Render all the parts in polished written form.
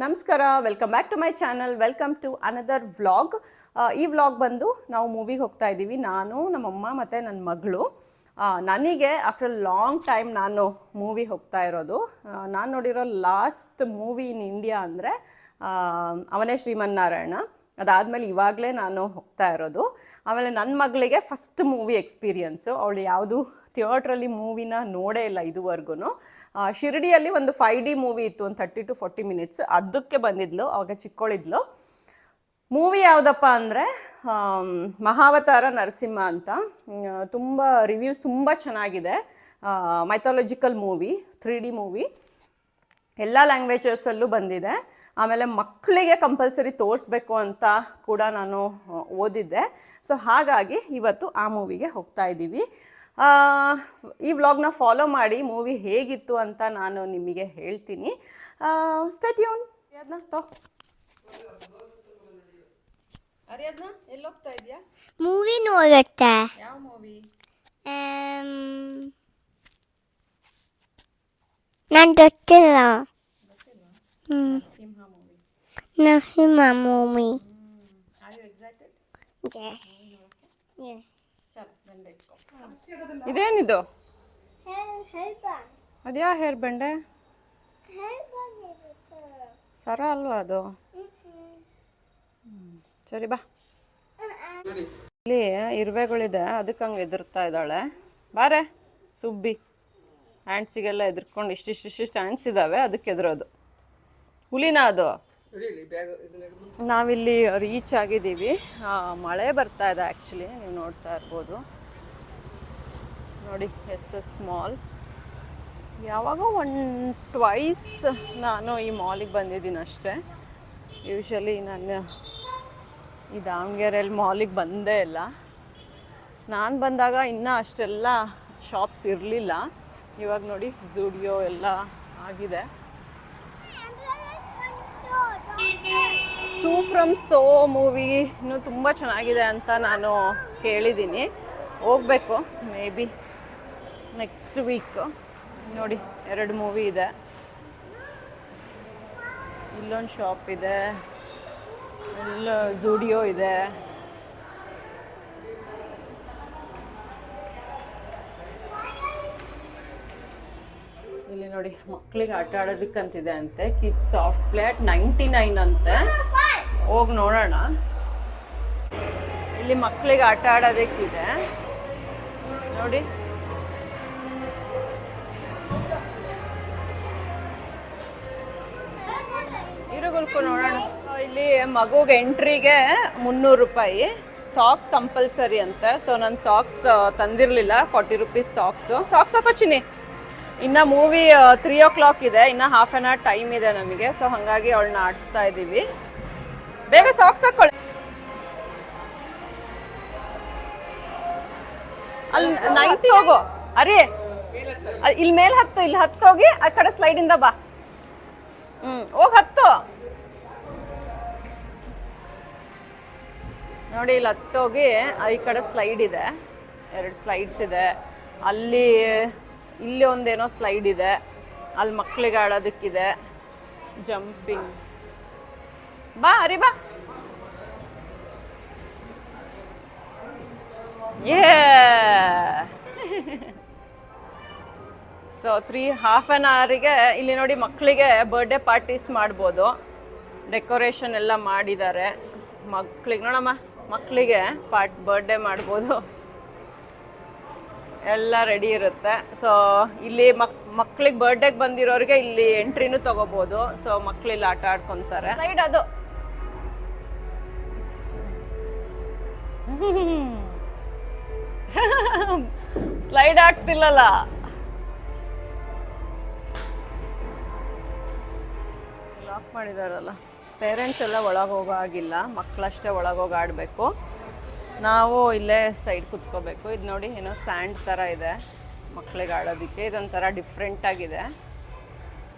ನಮಸ್ಕಾರ, welcome back to my channel. Welcome to another vlog. ಈ vlog ಬಂದು ನಾವು ಮೂವಿಗೆ ಹೋಗ್ತಾ ಇದ್ದೀವಿ, ನಾನು ನಮ್ಮಮ್ಮ ಮತ್ತು ನನ್ನ ಮಗಳು. ನನಗೆ ಆಫ್ಟರ್ ಲಾಂಗ್ ಟೈಮ್ ನಾನು ಮೂವಿ ಹೋಗ್ತಾ ಇರೋದು. ನಾನು ನೋಡಿರೋ ಲಾಸ್ಟ್ ಮೂವಿ ಇನ್ ಇಂಡಿಯಾ ಅಂದರೆ ಅವನೇ ಶ್ರೀಮನ್ನಾರಾಯಣ. ಅದಾದಮೇಲೆ ಇವಾಗಲೇ ನಾನು ಹೋಗ್ತಾ ಇರೋದು. ಆಮೇಲೆ ನನ್ನ ಮಗಳಿಗೆ ಫಸ್ಟ್ ಮೂವಿ ಎಕ್ಸ್ಪೀರಿಯನ್ಸು. ಅವಳು ಯಾವುದು ಥಿಯೇಟ್ರಲ್ಲಿ ಮೂವಿನ ನೋಡೇ ಇಲ್ಲ ಇದುವರೆಗೂ. ಶಿರಡಿಯಲ್ಲಿ ಒಂದು 5D ಮೂವಿ ಇತ್ತು, ಒಂದು 30 to 40 minutes. ಅದಕ್ಕೆ ಬಂದಿದ್ಲು, ಅವಾಗ ಚಿಕ್ಕವಳಿದ್ಲು. ಮೂವಿ ಯಾವುದಪ್ಪ ಅಂದರೆ ಮಹಾವತಾರ ನರಸಿಂಹ ಅಂತ. ತುಂಬ ರಿವ್ಯೂಸ್ ತುಂಬ ಚೆನ್ನಾಗಿದೆ. ಮೈಥಾಲಜಿಕಲ್ ಮೂವಿ, 3D ಮೂವಿ, ಎಲ್ಲ ಲ್ಯಾಂಗ್ವೇಜಸಲ್ಲೂ ಬಂದಿದೆ. ಆಮೇಲೆ ಮಕ್ಕಳಿಗೆ ಕಂಪಲ್ಸರಿ ತೋರಿಸ್ಬೇಕು ಅಂತ ಕೂಡ ನಾನು ಓದಿದ್ದೆ. ಸೊ ಹಾಗಾಗಿ ಇವತ್ತು ಆ ಮೂವಿಗೆ ಹೋಗ್ತಾ ಇದ್ದೀವಿ. ಈ ವ್ಲಾಗ್ನ ಫಾಲೋ ಮಾಡಿ ಮೂವಿ ಹೇಗಿತ್ತು ಅಂತ ನಾನು ನಿಮಗೆ ಹೇಳ್ತೀನಿ. Stay tune. ಅರಿಯದ್ನ ಎಲ್ಲಿ ಹೋಗ್ತಾ ಇದೆಯಾ? ಮೂವಿ ನೋಡುತ್ತೆ. ಯಾವ ಮೂವಿ? ನಾನು ಗೊತ್ತಿಲ್ಲ. Narasimha movie. Narasimha movie. Are you excited? Yes. Yeah. ಇದೇನಿದು? ಅದ್ಯಾ ಹೇರ್ ಬಂಡೆ? ಸರ ಅಲ್ವಾ ಅದು? ಸರಿ ಬಾ. ಇಲ್ಲಿ ಇರುವೆಗಳಿದೆ, ಅದಕ್ಕೆ ಹಂಗೆ ಎದುರ್ತಾ ಇದ್ದಾಳೆ. ಬಾರೆ ಸುಬ್ಬಿ. ಹ್ಯಾಂಡ್ಸಿಗೆಲ್ಲ ಎದುರ್ಕೊಂಡು ಇಷ್ಟಿಷ್ಟು ಹ್ಯಾಂಡ್ಸ್ ಇದ್ದಾವೆ, ಅದಕ್ಕೆ ಎದುರೋದು. ಹುಲಿನ ಅದು? ನಾವಿಲ್ಲಿ ರೀಚ್ ಆಗಿದ್ದೀವಿ. ಮಳೆ ಬರ್ತಾ ಇದೆ ಆ್ಯಕ್ಚುಲಿ, ನೀವು ನೋಡ್ತಾ ಇರ್ಬೋದು. ನೋಡಿ, SS ಮಾಲ್. ಯಾವಾಗ ಟ್ವೈಸ್ ನಾನು ಈ ಮಾಲಿಗೆ ಬಂದಿದ್ದೀನಿ ಅಷ್ಟೇ. ಯೂಶ್ವಲಿ ನಾನು ಈ ದಾವಣಗೆರೆಯಲ್ಲಿ ಮಾಲಿಗೆ ಬಂದೇ ಇಲ್ಲ. ನಾನು ಬಂದಾಗ ಇನ್ನೂ ಅಷ್ಟೆಲ್ಲ ಶಾಪ್ಸ್ ಇರಲಿಲ್ಲ. ಇವಾಗ ನೋಡಿ ಝೂಡಿಯೋ ಎಲ್ಲ ಆಗಿದೆ. ಸೂ ಫ್ರಮ್ ಸೋ ಮೂವಿನೂ ತುಂಬ ಚೆನ್ನಾಗಿದೆ ಅಂತ ನಾನು ಕೇಳಿದ್ದೀನಿ. ಹೋಗಬೇಕು ಮೇ ಬಿ ನೆಕ್ಸ್ಟ್ ವೀಕ್. ನೋಡಿ 2 ಮೂವಿ ಇದೆ. ಇಲ್ಲೊಂದು ಶಾಪ್ ಇದೆ, ಇಲ್ಲ ಝೂಡಿಯೋ ಇದೆ. ಇಲ್ಲಿ ನೋಡಿ ಮಕ್ಕಳಿಗೆ ಆಟ ಆಡೋದಕ್ಕಂತಿದೆ ಅಂತೆ. ಕಿಡ್ಸ್ ಸಾಫ್ಟ್ ಪ್ಲೇ ಅಟ್ 99 ಅಂತೆ. ಹೋಗಿ ನೋಡೋಣ. ಇಲ್ಲಿ ಮಕ್ಕಳಿಗೆ ಆಟ ಆಡೋದಕ್ಕಿದೆ ನೋಡಿ. ಇರುಗುಲ್ಕು ನೋಡೋಣ. ಇಲ್ಲಿ ಮಗುಗೆ ಎಂಟ್ರಿಗೆ 300 ರೂಪಾಯಿ. ಸಾಕ್ಸ್ ಕಂಪಲ್ಸರಿ ಅಂತೆ. ಸೊ ನಾನು ಸಾಕ್ಸ್ ತಂದಿರಲಿಲ್ಲ. 40 rupees socks. ಸಾಕ್ಸ್ ಹಾಕೋಚಿನಿ. ಇನ್ನು ಮೂವಿ 3 o'clock ಇದೆ, ಇನ್ನು ಹಾಫ್ ಆನ್ ಅವರ್ ಟೈಮ್ ಇದೆ ನಮಗೆ. ಸೊ ಹಾಗಾಗಿ ಅವಳನ್ನ ಆಡಿಸ್ತಾ ಇದ್ದೀವಿ. ಬೇಗ ಸಾಕ್ಸ್ ಹಾಕೊಳ್ಳಿ. ಅಲ್ಲಿ 90 ಹೋಗು. ಅರಿ ಇಲ್ಲಿ ಮೇಲೆ ಹತ್ತು, ಇಲ್ಲಿ ಹತ್ತೋಗಿ ಆ ಕಡೆ ಸ್ಲೈಡಿಂದ ಬಾ. ಹೋಗಿ ಹತ್ತು. ನೋಡಿ ಇಲ್ಲಿ ಹತ್ತೋಗಿ ಈ ಕಡೆ ಸ್ಲೈಡ್ ಇದೆ, 2 ಸ್ಲೈಡ್ಸ್ ಇದೆ. ಇಲ್ಲಿ ಒಂದೇನೋ ಸ್ಲೈಡ್ ಇದೆ. ಅಲ್ಲಿ ಮಕ್ಕಳಿಗೆ ಆಡೋದಕ್ಕಿದೆ, ಜಂಪಿಂಗ್. ಬಾ ಅರಿ ಬಾ. ಸೊ ಹಾಫ್ ಆನ್ ಅವರಿಗೆ ಇಲ್ಲಿ ನೋಡಿ ಮಕ್ಕಳಿಗೆ ಬರ್ಡೇ ಪಾರ್ಟೀಸ್ ಮಾಡ್ಬೋದು. ಡೆಕೋರೇಷನ್ ಎಲ್ಲ ಮಾಡಿದ್ದಾರೆ. ಮಕ್ಕಳಿಗೆ ನೋಡಮ್ಮ, ಮಕ್ಕಳಿಗೆ ಬರ್ಡೇ ಮಾಡ್ಬೋದು, ಎಲ್ಲ ರೆಡಿ ಇರುತ್ತೆ. ಸೊ ಇಲ್ಲಿ ಮಕ್ಕಳಿಗೆ ಬರ್ಡೇಗೆ ಬಂದಿರೋರಿಗೆ ಇಲ್ಲಿ ಎಂಟ್ರಿನೂ ತಗೋಬೋದು. ಸೊ ಮಕ್ಕಳಿಲ್ಲಿ ಆಟ ಆಡ್ಕೊತಾರೆ. ಸ್ಲೈಡ್ ಅದು. ಸ್ಲೈಡ್ ಆಗ್ತಿಲ್ಲಲ್ಲ. ಲಾಕ್ ಮಾಡಿದಾರಲ್ಲ. ಪೇರೆಂಟ್ಸ್ ಎಲ್ಲ ಒಳಗೆ ಹೋಗೋ ಆಗಿಲ್ಲ, ಮಕ್ಕಳಷ್ಟೇ ಒಳಗೋಗಿ ಆಡಬೇಕು. ನಾವು ಇಲ್ಲೇ ಸೈಡ್ ಕುತ್ಕೋಬೇಕು. ಇದು ನೋಡಿ ಏನೋ ಸ್ಯಾಂಡ್ ಥರ ಇದೆ ಮಕ್ಕಳಿಗೆ ಆಡೋದಕ್ಕೆ. ಇದೊಂಥರ ಡಿಫ್ರೆಂಟಾಗಿದೆ.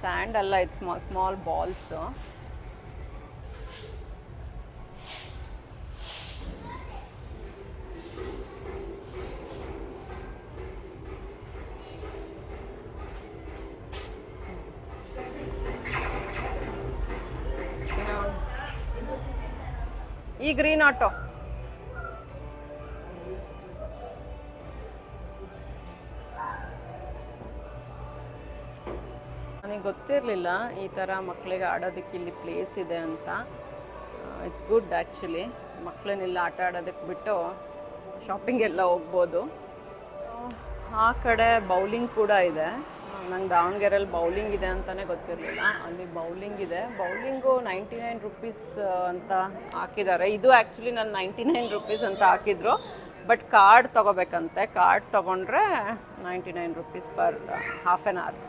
ಸ್ಯಾಂಡ್ ಅಲ್ಲ, ಇದು ಸ್ಮಾಲ್ ಬಾಲ್ಸು. ಈ ಗ್ರೀನ್ ಆಟೋ. ನನಗೆ ಗೊತ್ತಿರಲಿಲ್ಲ ಈ ಥರ ಮಕ್ಕಳಿಗೆ ಆಡೋದಕ್ಕೆ ಇಲ್ಲಿ ಪ್ಲೇಸ್ ಇದೆ ಅಂತ. It's good actually. ಮಕ್ಕಳನ್ನೆಲ್ಲ ಆಟ ಆಡೋದಕ್ಕೆ ಬಿಟ್ಟು ಶಾಪಿಂಗ್ ಎಲ್ಲ ಹೋಗ್ಬೋದು. ಆ ಕಡೆ ಬೌಲಿಂಗ್ ಕೂಡ ಇದೆ. ನಂಗೆ ದಾವಣಗೆರೆಯಲ್ಲಿ ಬೌಲಿಂಗ್ ಇದೆ ಅಂತಲೇ ಗೊತ್ತಿರಲಿಲ್ಲ. ಅಲ್ಲಿ ಬೌಲಿಂಗ್ ಇದೆ. ಬೌಲಿಂಗು 99 ರುಪೀಸ್ ಅಂತ ಹಾಕಿದ್ದಾರೆ. ಇದು ಆ್ಯಕ್ಚುಲಿ ನಾನು 99 ರುಪೀಸ್ ಅಂತ ಹಾಕಿದ್ರು, ಬಟ್ ಕಾರ್ಡ್ ತೊಗೋಬೇಕಂತೆ. ಕಾರ್ಡ್ ತೊಗೊಂಡ್ರೆ 99 rupees per half an hour.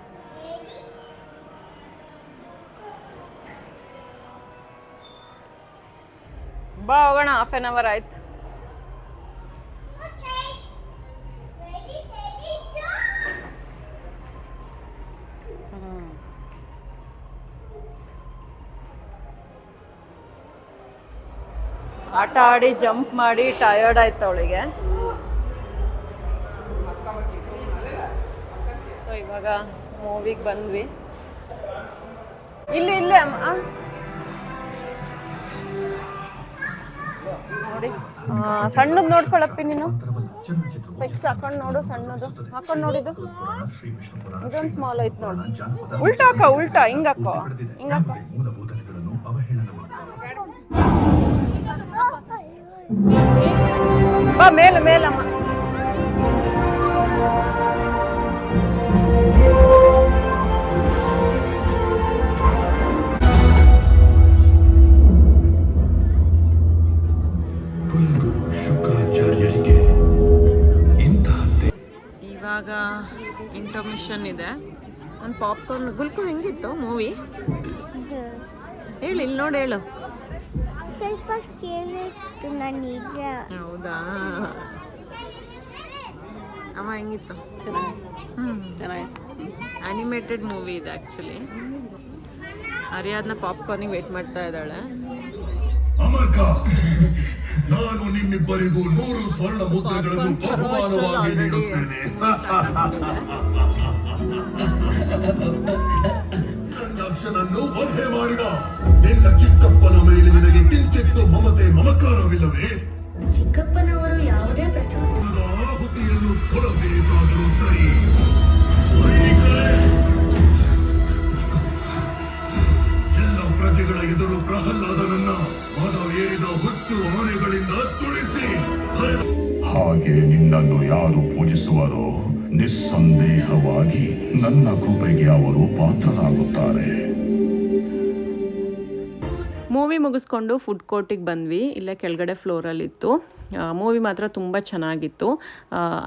ಬಾ ಹೋಗೋಣ, ಹಾಫ್ ಆನ್ ಅವರ್ ಆಯ್ತು. ಆಟ ಆಡಿ ಜಂಪ್ ಮಾಡಿ ಟಯರ್ಡ್ ಆಯ್ತು ಅವಳಿಗೆ. ಸೊ ಇವಾಗ ಮೂವಿಗೆ ಬಂದ್ವಿ. ಇಲ್ಲೇ ಅಮ್ಮ ನೋಡಿ, ಸಣ್ಣದು ನೋಡ್ಕೊಳಪ್ಪಿ ನೀನು. ಸ್ಪೆಕ್ಸ್ ಹಾಕೊಂಡು ನೋಡು, ಸಣ್ಣದು ಹಾಕೊಂಡು ನೋಡಿದ್ದು. ಇದೊಂದು ಸ್ಮಾಲ್ ಐತೆ ನೋಡು. ಉಲ್ಟಾ ಹಾಕೋ, ಉಲ್ಟಾ ಹಿಂಗಾಕೋ, ಹಿಂಗಾಕೋ. ಬಾ ಮೇಲಮ್ಮ. ಇವಾಗ ಇಂಟರ್ಮಿಷನ್ ಇದೆ. ಒಂದು ಪಾಪ್ಕಾರ್ನ್. ಗುಲ್ಕು ಹೆಂಗಿತ್ತು ಮೂವಿ? ಹೇಳು, ಇಲ್ಲಿ ನೋಡಿ ಹೇಳು. ಸ್ವಲ್ಪ ಕೇಳಿತ್ತು ನನೀಗ. ಹೌದಾ? ಅಮ್ಮ ಹೆಂಗಿತ್ತು? ಚೆನ್ನಾಗಿತ್ತು. ಆನಿಮೇಟೆಡ್ ಮೂವಿ ಇದೆ ಆ್ಯಕ್ಚುಲಿ. ಅರಿಯಾದ್ನ ಪಾಪ್ಕಾರ್ನಿಗೆ ವೇಟ್ ಮಾಡ್ತಾ ಇದ್ದಾಳೆ. ನಾನು ನಿಮ್ಮಿಬ್ಬರಿಗೂ 100 ಸ್ವರ್ಣ ಮುದ್ರೆಗಳನ್ನು ಬಹುಮಾನವಾಗಿ ನೀಡುತ್ತೇನೆ. ನನ್ನ ಅಕ್ಷನನ್ನು ವಧೆ ಮಾಡಿದ ನಿನ್ನ ಚಿಕ್ಕಪ್ಪನ ಮೇಲೆ ನಿನಗೆ ಕಿಂಚಿತ್ತು ಮಮತೆ ಮಮಕಾರವಿಲ್ಲವೇ? ಚಿಕ್ಕಪ್ಪನವರು ಯಾವುದೇ ಪ್ರಚೋದನದ ಆಹುತಿಯನ್ನು ಕೊಡಬೇಕಾದರೂ ಸರಿ. ಸೈನಿಕರೇ, ಎಲ್ಲ ಪ್ರಜೆಗಳ ಎದುರು ಪ್ರಹ್ಲಾದನನ್ನ ಮದವೇರಿದ ಹುಚ್ಚು ಆನೆಗಳಿಂದ ತುಳಿಸಿ ಹಾಗೆ ನಿನ್ನನ್ನು ಯಾರು ಪೂಜಿಸುವರೋ ನಿಸ್ಸಂದೇಹವಾಗಿ ನನ್ನ ಕೃಪೆಗೆ ಅವರು ಪಾತ್ರರಾಗುತ್ತಾರೆ. ಮೂವಿ ಮುಗಿಸ್ಕೊಂಡು ಫುಡ್ ಕೋರ್ಟಿಗೆ ಬಂದ್ವಿ. ಇಲ್ಲೇ ಕೆಳಗಡೆ ಫ್ಲೋರಲ್ಲಿತ್ತು. ಮೂವಿ ಮಾತ್ರ ತುಂಬ ಚೆನ್ನಾಗಿತ್ತು.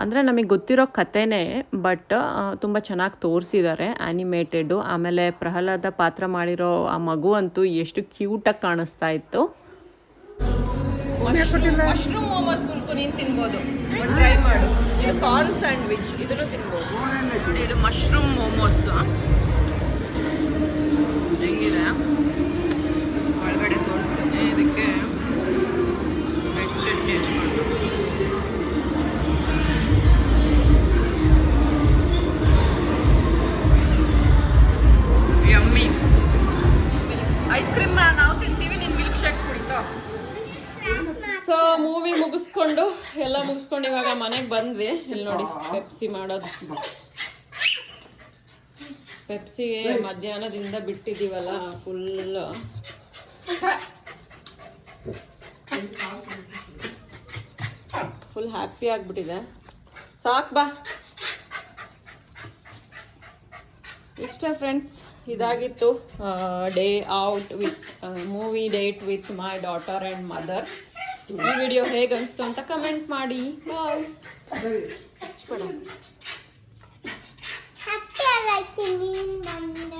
ಅಂದರೆ ನಮಗೆ ಗೊತ್ತಿರೋ ಕಥೆನೇ, ಬಟ್ ತುಂಬ ಚೆನ್ನಾಗಿ ತೋರಿಸಿದ್ದಾರೆ, ಆ್ಯನಿಮೇಟೆಡು. ಆಮೇಲೆ ಪ್ರಹ್ಲಾದ ಪಾತ್ರ ಮಾಡಿರೋ ಆ ಮಗು ಅಂತೂ ಎಷ್ಟು ಕ್ಯೂಟಾಗಿ ಕಾಣಿಸ್ತಾ ಇತ್ತು. ಮಶ್ರೂಮ್ ಮೋಮೋಸ್ ಗುಲ್ಕು ನೀನು ತಿನ್ಬೋದು, ಟ್ರೈ ಮಾಡು. ಇದು ಕಾರ್ನ್ ಸ್ಯಾಂಡ್ವಿಚ್, ಇದನ್ನು ತಿನ್ಬೋದು. ಇದು ಮಶ್ರೂಮ್ ಮೋಮೋಸ್ ಹೆಂಗಿದೆ ಒಳಗಡೆ ತೋರಿಸ್ತೇನೆ. ಇದಕ್ಕೆ ರೆಡ್ ಚಟ್ನಿ ಹಚ್ಕೊಂಡು ಯಮ್ಮಿ. ಐಸ್ ಕ್ರೀಮ್ ನಾವು ತಿಂತೀವಿ, ನೀನು ಮಿಲ್ಕ್ ಶೇಕ್ ಕುಡಿತೋ. ಸೊ ಮೂವಿ ಮುಗಿಸ್ಕೊಂಡು ಎಲ್ಲ ಮುಗಿಸ್ಕೊಂಡು ಇವಾಗ ಮನೆಗೆ ಬಂದ್ವಿ. ಇಲ್ಲಿ ನೋಡಿ ಪೆಪ್ಸಿ ಮಾಡೋದು. ಪೆಪ್ಸಿಗೆ ಮಧ್ಯಾಹ್ನದಿಂದ ಬಿಟ್ಟಿದ್ದೀವಲ್ಲ, ಫುಲ್ ಹ್ಯಾಪಿ ಆಗಿಬಿಟ್ಟಿದೆ. ಸಾಕು ಬಾ. ಇಷ್ಟ ಫ್ರೆಂಡ್ಸ್, ಇದಾಗಿತ್ತು day out with movie date with my daughter and mother. ಈ ವಿಡಿಯೋ ಹೇಗೆ ಅನಿಸ್ತು ಅಂತ ಕಮೆಂಟ್ ಮಾಡಿ. ಬಾಯ್. ಹ್ಯಾಪಿ ಆಯ್ತು ನೀನು ಬಂದ.